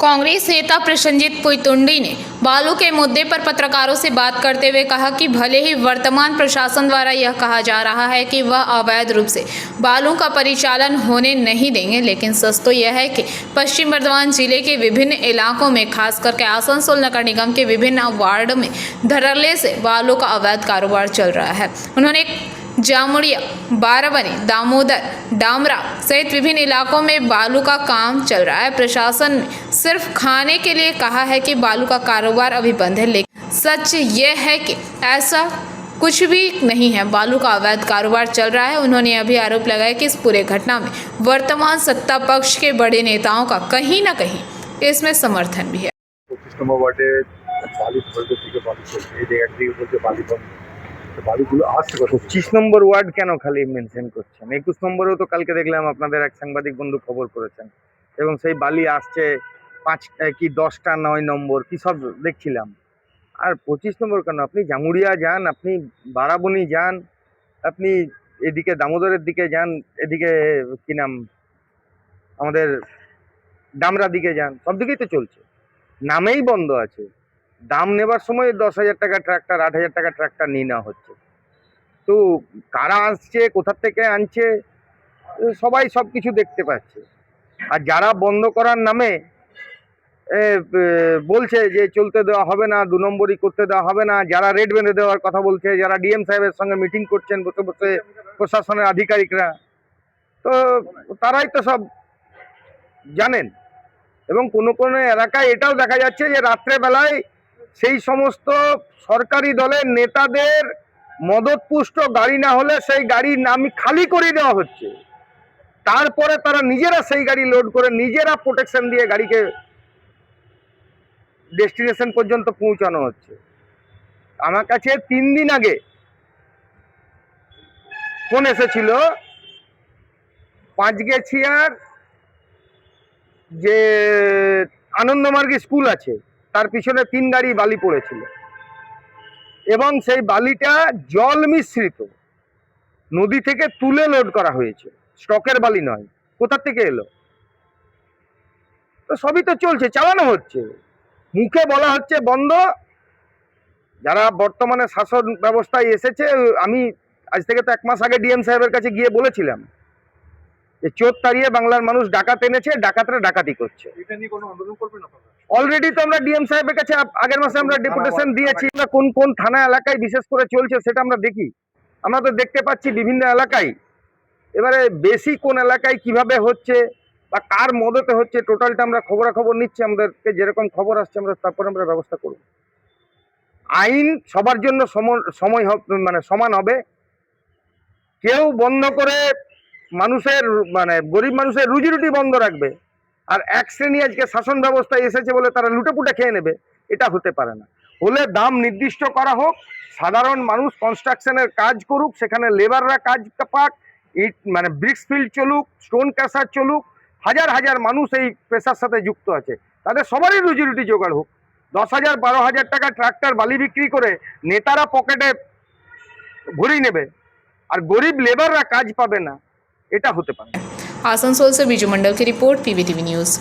कांग्रेस नेता प्रसन्नजीत पुईतुंडी ने बालू के मुद्दे पर पत्रकारों से बात करते हुए कहा कि भले ही वर्तमान प्रशासन द्वारा यह कहा जा रहा है कि वह अवैध रूप से बालू का परिचालन होने नहीं देंगे, लेकिन सच तो यह है कि पश्चिम बर्धमान जिले के विभिन्न इलाकों में खास करके आसनसोल नगर निगम के विभिन्न वार्ड में धड़ल्ले से बालू का अवैध कारोबार चल रहा है। उन्होंने जामुड़िया, बाराबनी, दामोदर, डामरा सहित विभिन्न इलाकों में बालू का काम चल रहा है। प्रशासन ने सिर्फ खाने के लिए कहा है कि बालू का कारोबार अभी बंद है, लेकिन सच ये है कि ऐसा कुछ भी नहीं है, बालू का अवैध कारोबार चल रहा है। उन्होंने अभी आरोप लगाया कि इस पूरे घटना में वर्तमान सत्ता पक्ष के बड़े नेताओं का कहीं ना कहीं इसमें समर्थन भी है। বালিগুলো আসছে 25 নম্বর ওয়ার্ড কেন খালি মেনশন করছেন? 21 নম্বরেও তো কালকে দেখলাম আপনাদের এক সাংবাদিক বন্ধু খবর করেছেন এবং সেই বালি আসছে 5টা কি 10টা 9 নম্বর কি সব দেখছিলাম। আর 25 নম্বর কেন? আপনি জামুড়িয়া যান, আপনি বারাবনি যান, আপনি এদিকে দামোদরের দিকে যান, এদিকে কি নাম আমাদের ডামরা দিকে যান, সব দিকেই তো চলছে, নামেই বন্ধ আছে। দাম নেবার সময় 10,000 টাকা ট্রাক্টর, 8,000 টাকা ট্রাক্টর নিয়ে নেওয়া হচ্ছে। তো কারা আসছে, কোথা থেকে আনছে, সবাই সব কিছু দেখতে পাচ্ছে। আর যারা বন্ধ করার নামে বলছে যে চলতে দেওয়া হবে না, 2 নম্বরই করতে দেওয়া হবে না, যারা রেট বেঁধে দেওয়ার কথা বলছে, যারা ডিএম সাহেবের সঙ্গে মিটিং করছেন বসে বসে প্রশাসনের আধিকারিকরা, তো তারাই তো সব জানেন। এবং কোনো কোনো এলাকায় এটাও দেখা যাচ্ছে যে রাত্রেবেলায় সেই সমস্ত সরকারি দলের নেতাদের মদতপুষ্ট গাড়ি না হলে সেই গাড়ি নাম খালি করে দেওয়া হচ্ছে, তারপরে তারা নিজেরা সেই গাড়ি লোড করে নিজেরা প্রোটেকশন দিয়ে গাড়িকে ডেস্টিনেশন পর্যন্ত পৌঁছানো হচ্ছে। আমার কাছে 3 দিন আগে ফোন এসেছিল, পাঁচগেছিয়ার যে আনন্দমার্গ স্কুল আছে তার পিছনে 3 গাড়ি বালি পড়েছিল এবং সেই বালিটা জল মিশ্রিত নদী থেকে তুলে লোড করা হয়েছে, স্টকের বালি নয়। কোথা থেকে এলো? তো সবই তো চলছে, চালানো হচ্ছে, মুখে বলা হচ্ছে বন্ধ। যারা বর্তমানে শাসন ব্যবস্থায় এসেছে, আমি আজ থেকে তো 1 মাস আগে ডিএম সাহেবের কাছে গিয়ে বলেছিলাম যে চোর তাড়িয়ে বাংলার মানুষ ডাকাত এনেছে, ডাকাতরা ডাকাতি করছে। এটা নিয়ে কোনো আন্দোলন করবেন আপনারা? অলরেডি তো আমরা ডিএম সাহেবের কাছে আগের মাসে আমরা ডেপুটেশন দিয়েছি। কোন কোন থানা এলাকায় বিশেষ করে চলছে সেটা আমরা দেখি, আমরা তো দেখতে পাচ্ছি বিভিন্ন এলাকায়। এবারে বেশি কোন এলাকায় কিভাবে হচ্ছে বা কার মদতে হচ্ছে, টোটালটা আমরা খবরাখবর নিচ্ছি, আমাদেরকে যেরকম খবর আসছে আমরা তারপর আমরা ব্যবস্থা করব। আইন সবার জন্য সময় মানে সমান হবে। কেউ বন্ধ করে মানুষের মানে গরিব মানুষের রুজি রুটি বন্ধ রাখবে আর এক শ্রেণী আজকে শাসন ব্যবস্থায় এসেছে বলে তারা লুটেপুটে খেয়ে নেবে, এটা হতে পারে না। হলে দাম নির্দিষ্ট করা হোক, সাধারণ মানুষ কনস্ট্রাকশনের কাজ করুক, সেখানে লেবাররা কাজ পাক, ইট মানে ব্রিক্স ফিল্ড চলুক, স্টোন ক্যাসার চলুক, হাজার হাজার মানুষ এই পেশার সাথে যুক্ত আছে, তাদের সবারই রুজি রুটি জোগাড় হোক। 10,000 12,000 টাকা ট্রাক্টর বালি বিক্রি করে নেতারা পকেটে ভরিয়ে নেবে আর গরিব লেবাররা কাজ পাবে না, এটা হতে পারে। आसनसोल से बीजू मंडल की रिपोर्ट, पीवीटीवी न्यूज़।